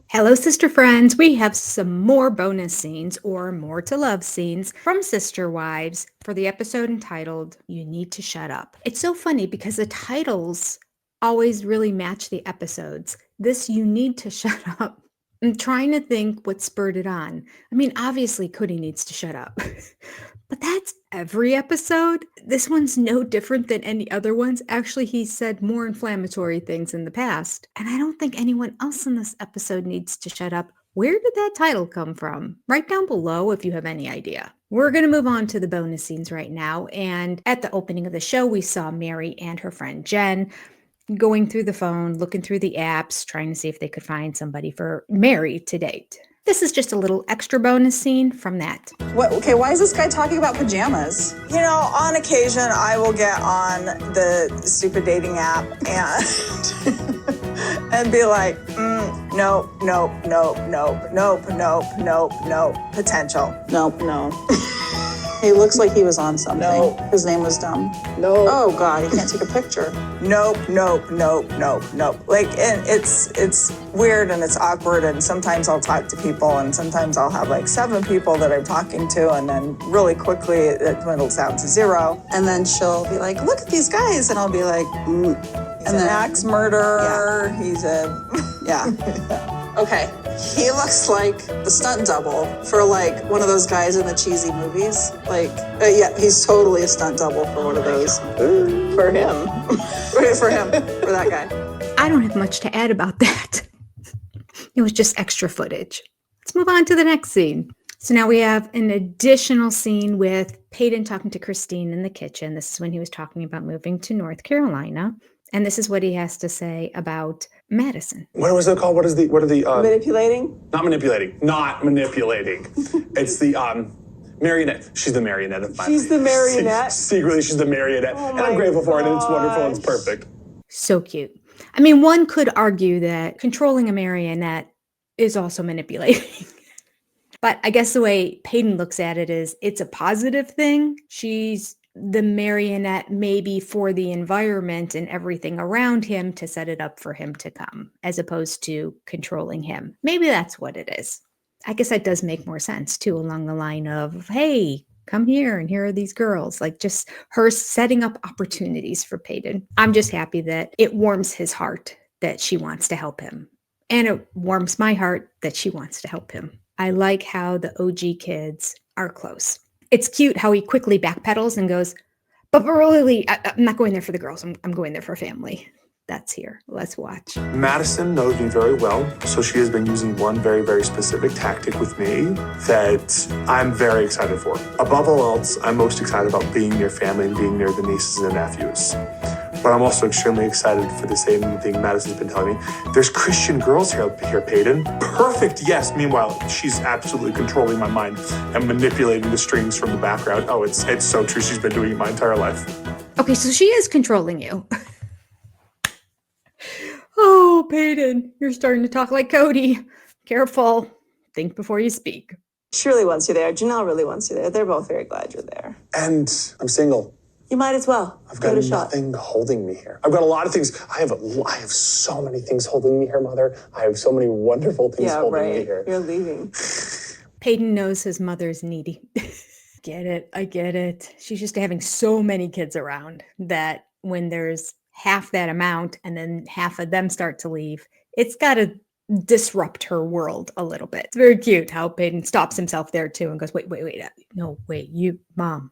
Hello, sister friends. We have some more bonus scenes or more to love scenes from Sister Wives for the episode entitled You Need to Shut Up. It's so funny because the titles always really match the episodes. This You Need to Shut Up. I'm trying to think what spurred it on. I mean, obviously, Kody needs to shut up. But that's every episode. This one's no different than any other ones. Actually, he said more inflammatory things in the past. And I don't think anyone else in this episode needs to shut up. Where did that title come from? Write down below if you have any idea. We're going to move on to the bonus scenes right now. And at the opening of the show, we saw Meri and her friend Jen going through the phone, looking through the apps, trying to see if they could find somebody for Meri to date. This is just a little extra bonus scene from that. What? Okay, why is this guy talking about pajamas? You know, on occasion, I will get on the stupid dating app and and be like, nope, nope, nope, nope, nope, nope, nope, nope, potential. Nope, no. He looks like he was on something. No. His name was dumb. No. Oh, God, he can't take a picture. Nope, nope, nope, nope, nope. Like, and it's weird and it's awkward, and sometimes I'll talk to people, and sometimes I'll have like 7 people that I'm talking to, and then really quickly it dwindles down to 0. And then she'll be like, look at these guys, and I'll be like, He's an axe murderer. Yeah. He's a... Yeah. Okay. He looks like the stunt double for like one of those guys in the cheesy movies. Like, yeah, he's totally a stunt double for one of those. For him. For him. For that guy. I don't have much to add about that. It was just extra footage. Let's move on to the next scene. So now we have an additional scene with Paedon talking to Christine in the kitchen. This is when he was talking about moving to North Carolina. And this is what he has to say about Madison. What was it called? What are the manipulating? Not manipulating. It's the marionette. She's the marionette of my life. She's the marionette? Secretly, she's the marionette. Oh, and I'm grateful for it, and it's wonderful, and it's perfect. So cute. I mean, one could argue that controlling a marionette is also manipulating. But I guess the way Paedon looks at it is it's a positive thing. She's the marionette maybe for the environment and everything around him to set it up for him to come, as opposed to controlling him. Maybe that's what it is. I guess that does make more sense too, along the line of, hey, come here and here are these girls. Like just her setting up opportunities for Paedon. I'm just happy that it warms his heart that she wants to help him. And it warms my heart that she wants to help him. I like how the OG kids are close. It's cute how he quickly backpedals and goes, but really, I'm not going there for the girls. I'm going there for family. That's here. Let's watch. Madison knows me very well, so she has been using one very, very specific tactic with me that I'm very excited for. Above all else, I'm most excited about being near family and being near the nieces and nephews. But I'm also extremely excited for the same thing Madison's been telling me. There's Christian girls here, Paedon. Perfect, yes. Meanwhile, she's absolutely controlling my mind and manipulating the strings from the background. Oh, it's so true. She's been doing it my entire life. Okay, so she is controlling you. Oh, Paedon, you're starting to talk like Kody. Careful. Think before you speak. She really wants you there. Janelle really wants you there. They're both very glad you're there. And I'm single. You might as well. I've got nothing holding me here. I've got a lot of things. I have so many things holding me here, Mother. I have so many wonderful things holding me here. You're leaving. Paedon knows his mother's needy. Get it. I get it. She's just having so many kids around that when there's half that amount and then half of them start to leave, it's got to disrupt her world a little bit. It's very cute how Paedon stops himself there too and goes, wait. No, wait, you, Mom.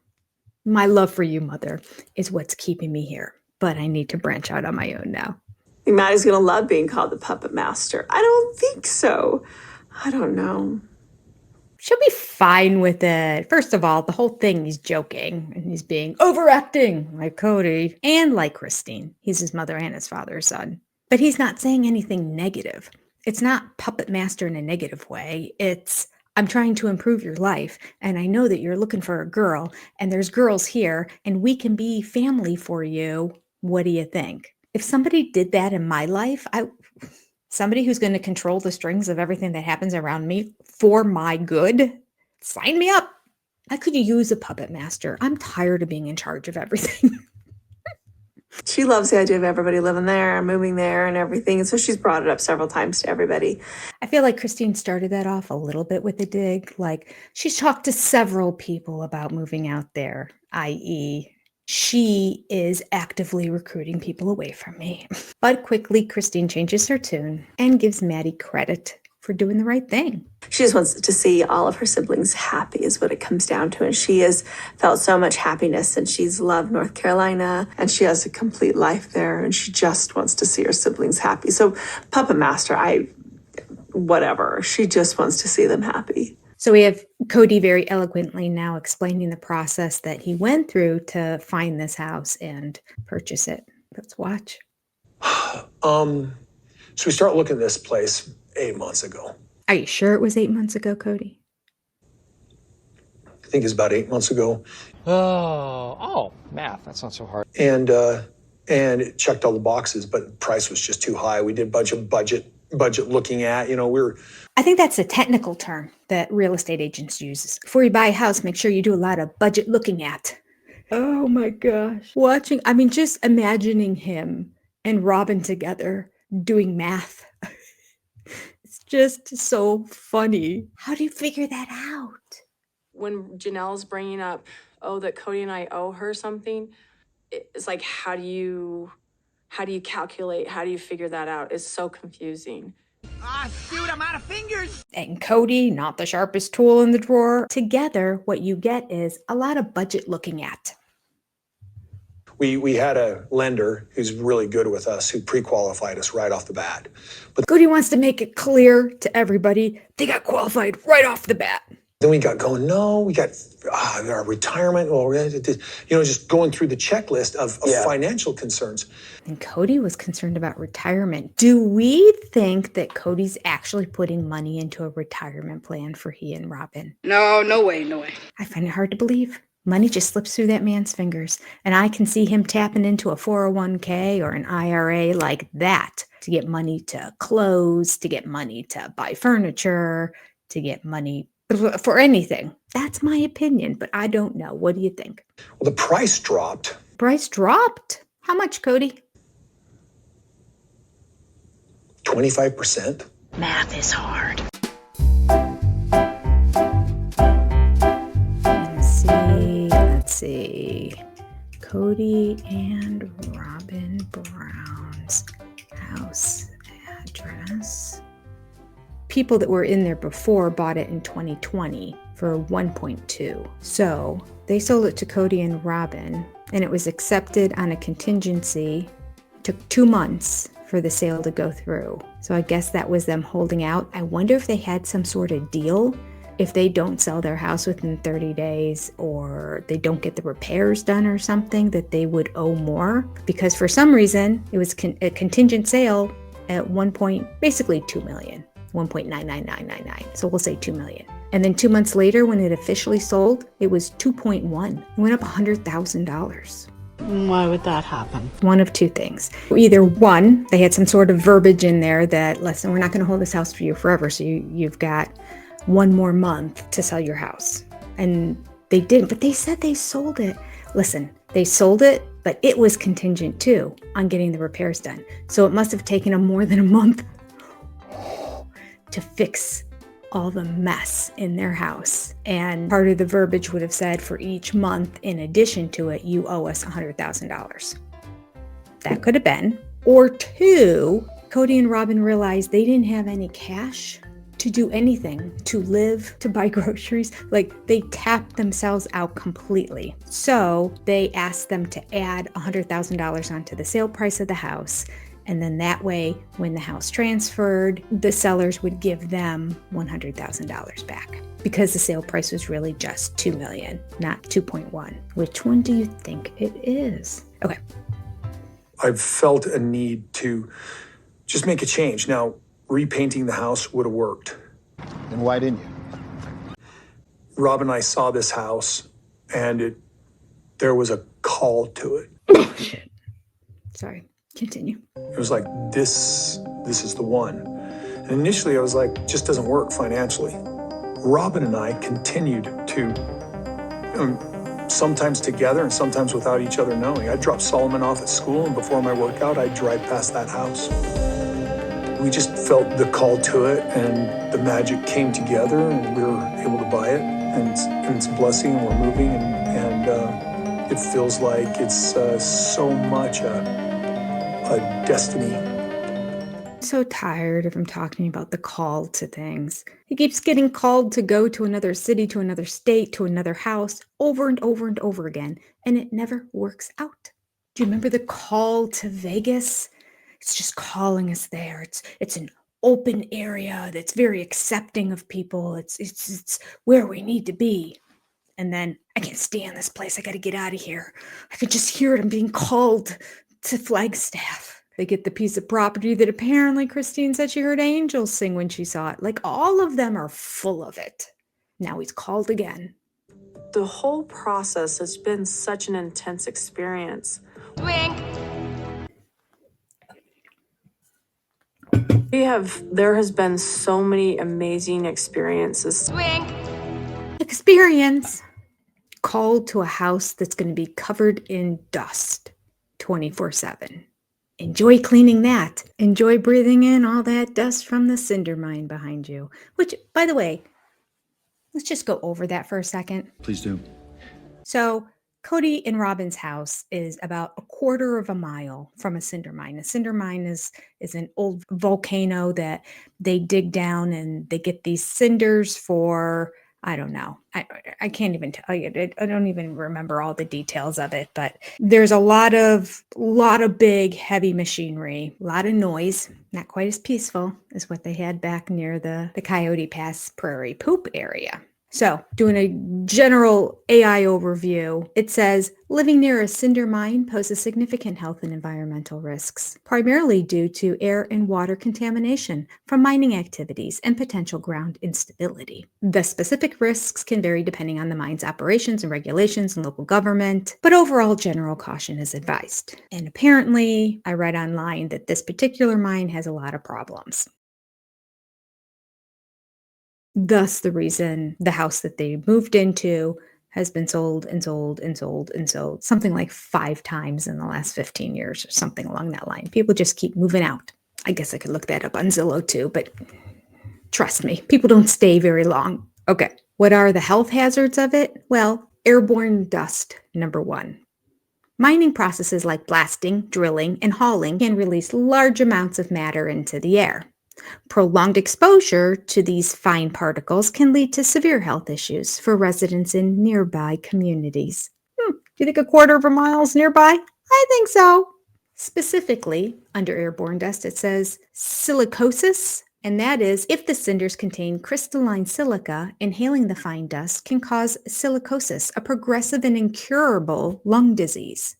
My love for you, Mother, is what's keeping me here. But I need to branch out on my own now. I think Maddie's going to love being called the puppet master. I don't think so. I don't know. She'll be fine with it. First of all, the whole thing, he's joking. And he's being overacting like Kody and like Christine. He's his mother and his father's son. But he's not saying anything negative. It's not puppet master in a negative way. It's, I'm trying to improve your life, and I know that you're looking for a girl, and there's girls here, and we can be family for you. What do you think? If somebody did that in my life, somebody who's going to control the strings of everything that happens around me for my good, sign me up. I could use a puppet master. I'm tired of being in charge of everything. She loves the idea of everybody living there and moving there and everything. And so she's brought it up several times to everybody. I feel like Christine started that off a little bit with a dig. Like she's talked to several people about moving out there, i.e., she is actively recruiting people away from me. But quickly, Christine changes her tune and gives Maddie credit for doing the right thing. She just wants to see all of her siblings happy is what it comes down to. And she has felt so much happiness, and she's loved North Carolina, and she has a complete life there, and she just wants to see her siblings happy. So Puppet Master, whatever. She just wants to see them happy. So we have Kody very eloquently now explaining the process that he went through to find this house and purchase it. Let's watch. So we start looking at this place 8 months ago. Are you sure it was 8 months ago, Kody? I think it's about 8 months ago. Oh, math. That's not so hard. And it checked all the boxes, but the price was just too high. We did a bunch of budget looking at, I think that's a technical term that real estate agents use. Before you buy a house, make sure you do a lot of budget looking at. Oh my gosh. Just imagining him and Robyn together doing math. It's just so funny. How do you figure that out? When Janelle's bringing up, that Kody and I owe her something, it's like, how do you calculate? How do you figure that out? It's so confusing. Shoot, I'm out of fingers. And Kody, not the sharpest tool in the drawer. Together, what you get is a lot of budget looking at. we had a lender who's really good with us who pre-qualified us right off the bat. But Kody wants to make it clear to everybody they got qualified right off the bat. then we got going, no, we got our retirement, just going through the checklist of financial concerns. And Kody was concerned about retirement. Do we think that Kody's actually putting money into a retirement plan for he and Robyn? No way. I find it hard to believe. Money just slips through that man's fingers. And I can see him tapping into a 401k or an IRA like that to get money to clothes, to get money to buy furniture, to get money for anything. That's my opinion, but I don't know. What do you think? Well, the price dropped. Price dropped? How much, Kody? 25%. Math is hard. Let's see. Kody and Robyn Brown's house address. People that were in there before bought it in 2020 for 1.2. So they sold it to Kody and Robyn, and it was accepted on a contingency. It took 2 months for the sale to go through. So I guess that was them holding out. I wonder if they had some sort of deal. If they don't sell their house within 30 days or they don't get the repairs done or something, that they would owe more. Because for some reason, it was a contingent sale at basically 2 million. 1.99999. So we'll say 2 million. And then 2 months later, when it officially sold, it was 2.1. It went up $100,000. Why would that happen? One of two things. Either one, they had some sort of verbiage in there that, listen, we're not going to hold this house for you forever. So you've got 1 more month to sell your house. And they didn't, but they said they sold it. Listen, they sold it, but it was contingent too on getting the repairs done. So it must have taken them more than a month to fix all the mess in their house. And part of the verbiage would have said for each month in addition to it, you owe us $100,000. That could have been. Or two, Kody and Robyn realized they didn't have any cash to do anything, to live, to buy groceries. Like, they tapped themselves out completely. So they asked them to add $100,000 onto the sale price of the house. And then that way, when the house transferred, the sellers would give them $100,000 back because the sale price was really just $2 million, not 2.1. Which one do you think it is? Okay. I've felt a need to just make a change. Now, repainting the house would have worked. And why didn't you? Rob and I saw this house, and there was a call to it. Oh, shit. Sorry. Continue. It was like, this is the one. And initially I was like, just doesn't work financially. Robyn and I continued to sometimes together and sometimes without each other knowing. I'd drop Solomon off at school, and before my workout, I'd drive past that house. We just felt the call to it, and the magic came together, and we were able to buy it, and it's a blessing, and we're moving, and it feels like it's so much a destiny. So tired of him talking about the call to things. He keeps getting called to go to another city, to another state, to another house, over and over and over again, and it never works out. Do you remember the call to Vegas? It's just calling us there. It's an open area that's very accepting of people. It's where we need to be. And then, I can't stand this place. I got to get out of here. I could just hear it. I'm being called to Flagstaff. They get the piece of property that apparently Christine said she heard angels sing when she saw it. Like, all of them are full of it. Now he's called again. The whole process has been such an intense experience. Wink. There has been so many amazing experiences. Wink. Experience. Called to a house that's going to be covered in dust 24/7. Enjoy cleaning that. Enjoy breathing in all that dust from the cinder mine behind you. Which, by the way, let's just go over that for a second. Please do. So Kody and Robyn's house is about a quarter of a mile from a cinder mine. A cinder mine is an old volcano that they dig down, and they get these cinders for, I don't know. I can't even tell you. I don't even remember all the details of it, but there's a lot of big, heavy machinery, a lot of noise, not quite as peaceful as what they had back near the Coyote Pass Prairie Poop area. So, doing a general AI overview, it says, living near a cinder mine poses significant health and environmental risks, primarily due to air and water contamination from mining activities and potential ground instability. The specific risks can vary depending on the mine's operations and regulations and local government, but overall general caution is advised. And apparently, I read online that this particular mine has a lot of problems. Thus, the reason the house that they moved into has been sold and sold and sold and sold something like 5 times in the last 15 years or something along that line. People just keep moving out. I guess I could look that up on Zillow too, but trust me, people don't stay very long. Okay, what are the health hazards of it? Well, airborne dust, number 1. Mining processes like blasting, drilling, and hauling can release large amounts of matter into the air. Prolonged exposure to these fine particles can lead to severe health issues for residents in nearby communities. Do you think a quarter of a mile is nearby? I think so. Specifically, under airborne dust, it says silicosis, and that is if the cinders contain crystalline silica, inhaling the fine dust can cause silicosis, a progressive and incurable lung disease.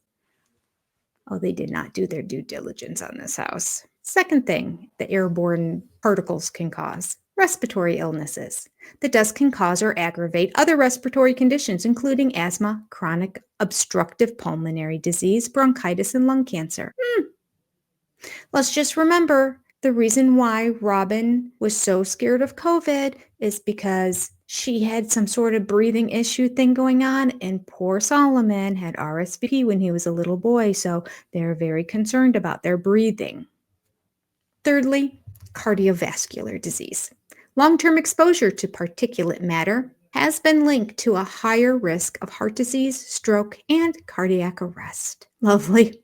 Oh, they did not do their due diligence on this house. Second thing the airborne particles can cause: respiratory illnesses. The dust can cause or aggravate other respiratory conditions, including asthma, chronic obstructive pulmonary disease, bronchitis, and lung cancer. Let's just remember, the reason why Robyn was so scared of COVID is because she had some sort of breathing issue thing going on, and poor Solomon had RSV when he was a little boy, so they're very concerned about their breathing. Thirdly, cardiovascular disease. Long-term exposure to particulate matter has been linked to a higher risk of heart disease, stroke, and cardiac arrest. Lovely.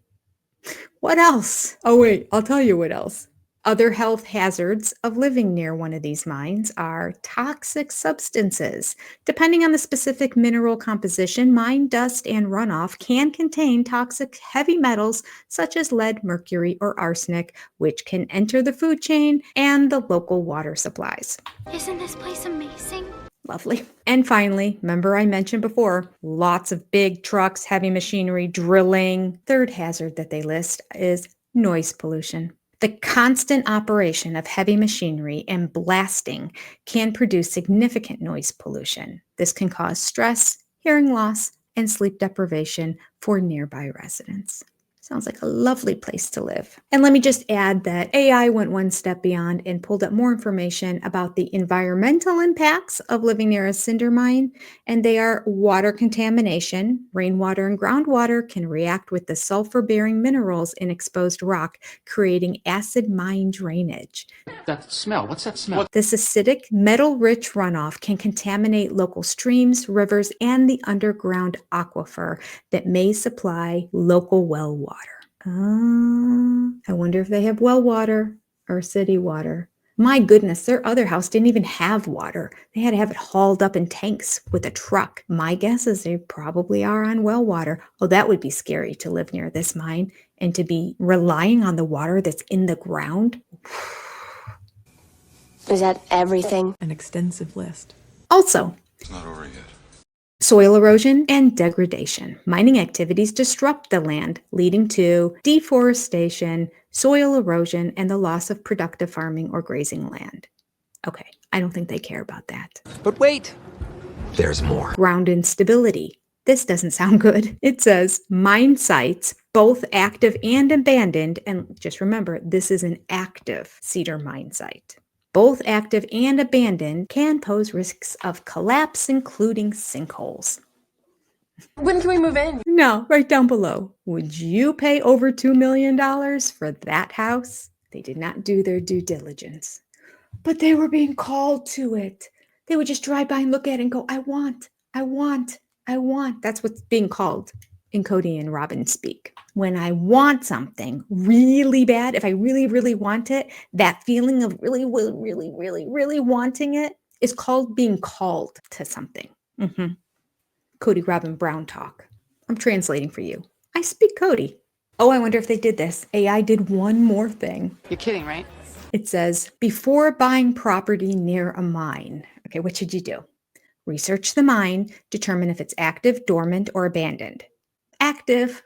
What else? Oh wait, I'll tell you what else. Other health hazards of living near one of these mines are toxic substances. Depending on the specific mineral composition, mine dust and runoff can contain toxic heavy metals such as lead, mercury, or arsenic, which can enter the food chain and the local water supplies. Isn't this place amazing? Lovely. And finally, remember I mentioned before, lots of big trucks, heavy machinery, drilling. Third hazard that they list is noise pollution. The constant operation of heavy machinery and blasting can produce significant noise pollution. This can cause stress, hearing loss, and sleep deprivation for nearby residents. Sounds like a lovely place to live. And let me just add that AI went one step beyond and pulled up more information about the environmental impacts of living near a cinder mine. And they are water contamination. Rainwater and groundwater can react with the sulfur-bearing minerals in exposed rock, creating acid mine drainage. That smell. What's that smell? This acidic, metal-rich runoff can contaminate local streams, rivers, and the underground aquifer that may supply local well water. I wonder if they have well water or city water. My goodness, their other house didn't even have water. They had to have it hauled up in tanks with a truck. My guess is they probably are on well water. Oh, that would be scary to live near this mine and to be relying on the water that's in the ground. Is that everything? An extensive list. Also, It's not over yet. soil erosion and degradation. Mining activities disrupt the land, leading to deforestation, soil erosion, and the loss of productive farming or grazing land. Okay, I don't think they care about that. But wait, there's more. Ground instability. This doesn't sound good. It says mine sites, both active and abandoned, and just remember, this is an active cedar mine site. Both active and abandoned can pose risks of collapse, including sinkholes. When can we move in? No, right down below. Would you pay over $2 million for that house? They did not do their due diligence. But they were being called to it. They would just drive by and look at it and go, I want. That's what's being called in Kody and Robyn speak. When I want something really bad, if I really, really want it, that feeling of really wanting it is called being called to something. Kody Robyn Brown talk. I'm translating for you. I speak Kody. Oh, I wonder if they did this. AI did one more thing. You're kidding, right? It says, before buying property near a mine. Okay, what should you do? Research the mine, determine if it's active, dormant, or abandoned. Active.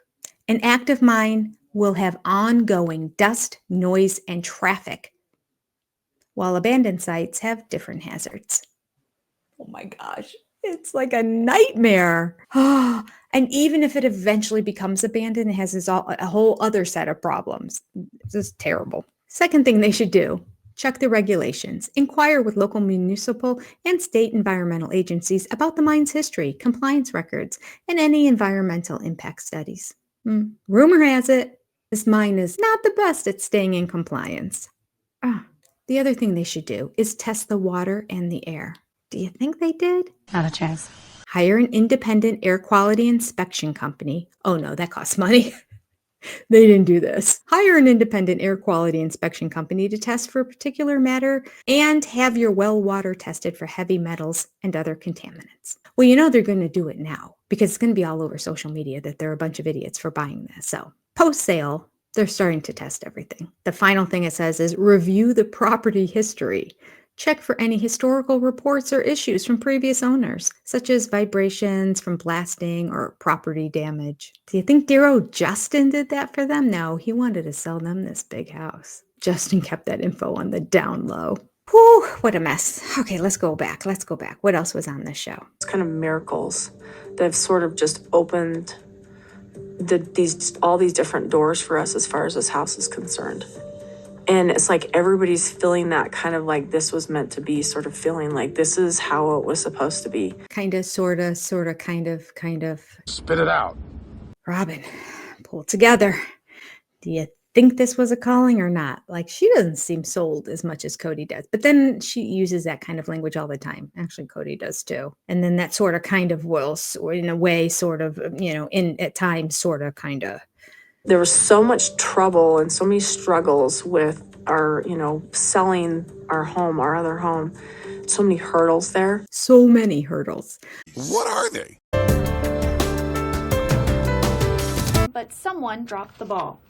An active mine will have ongoing dust, noise, and traffic, while abandoned sites have different hazards. Oh my gosh, it's like a nightmare. And even if it eventually becomes abandoned, it has a whole other set of problems. This is terrible. Second thing they should do, check the regulations. Inquire with local municipal and state environmental agencies about the mine's history, compliance records, and any environmental impact studies. Rumor has it, this mine is not the best at staying in compliance. The other thing they should do is test the water and the air. Do you think they did? Not a chance. Hire an independent air quality inspection company. Oh no, that costs money. They didn't do this. Hire an independent air quality inspection company to test for particulate matter and have your well water tested for heavy metals and other contaminants. Well, you know they're going to do it now because it's going to be all over social media that they're a bunch of idiots for buying this. So post-sale, they're starting to test everything. The final thing it says is review the property history. Check for any historical reports or issues from previous owners, such as vibrations from blasting or property damage. Do you think dear old Justin did that for them? No, he wanted to sell them this big house. Justin kept that info on the down low. Whew, what a mess. Okay, let's go back. What else was on this show? It's kind of miracles that have sort of just opened all these different doors for us as far as this house is concerned. And it's like everybody's feeling that kind of like this was meant to be sort of feeling like this is how it was supposed to be. Kind of, sort of, kind of. Spit it out. Robyn, pull it together. Do you think this was a calling or not? Like, she doesn't seem sold as much as Kody does. But then she uses that kind of language all the time. Actually, Kody does too. And then that sort of kind of will, in a way, sort of, at times, sort of, kind of. There was so much trouble and so many struggles with our, selling our home, our other home. So many hurdles there. So many hurdles. What are they? But someone dropped the ball.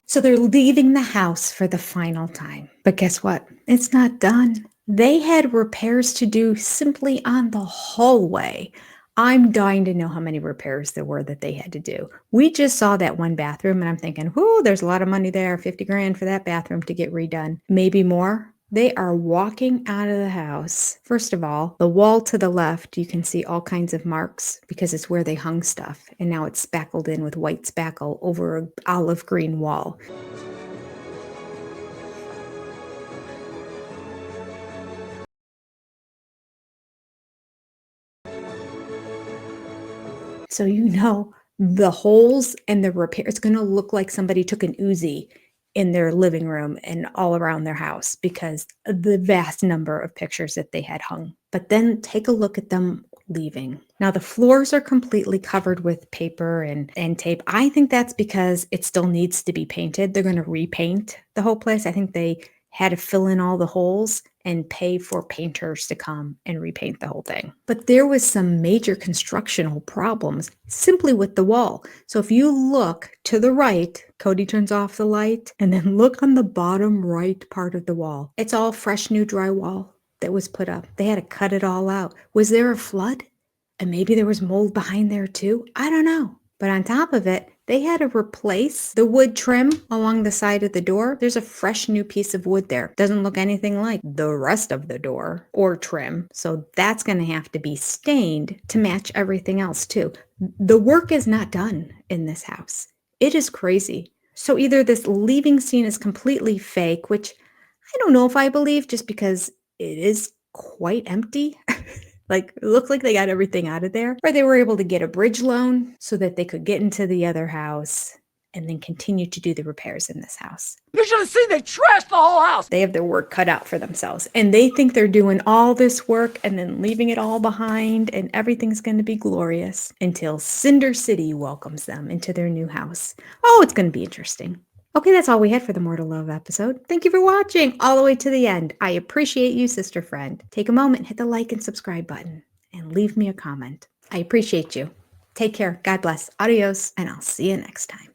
So they're leaving the house for the final time. But guess what? It's not done. They had repairs to do simply on the hallway. I'm dying to know how many repairs there were that they had to do. We just saw that one bathroom and I'm thinking, whoo, there's a lot of money there, 50 grand for that bathroom to get redone. Maybe more. They are walking out of the house. First of all, the wall to the left, you can see all kinds of marks because it's where they hung stuff. And now it's spackled in with white spackle over an olive green wall. So you know the holes and the repair, it's going to look like somebody took an Uzi in their living room and all around their house because of the vast number of pictures that they had hung. But then take a look at them leaving. Now the floors are completely covered with paper and tape. I think that's because it still needs to be painted. They're going to repaint the whole place. I think they had to fill in all the holes and pay for painters to come and repaint the whole thing. But there was some major constructional problems simply with the wall. So if you look to the right, Kody turns off the light, and then look on the bottom right part of the wall. It's all fresh new drywall that was put up. They had to cut it all out. Was there a flood? And maybe there was mold behind there too? I don't know. But on top of it, they had to replace the wood trim along the side of the door. There's a fresh new piece of wood there. Doesn't look anything like the rest of the door or trim. So that's going to have to be stained to match everything else too. The work is not done in this house. It is crazy. So either this leaving scene is completely fake, which I don't know if I believe just because it is quite empty. Like, it looked like they got everything out of there, or they were able to get a bridge loan so that they could get into the other house and then continue to do the repairs in this house. You should have seen they trashed the whole house. They have their work cut out for themselves, and they think they're doing all this work and then leaving it all behind, and everything's going to be glorious until Cinder City welcomes them into their new house. Oh, it's going to be interesting. Okay, that's all we had for the More to Love episode. Thank you for watching all the way to the end. I appreciate you, sister friend. Take a moment, hit the like and subscribe button, and leave me a comment. I appreciate you. Take care. God bless. Adios, and I'll see you next time.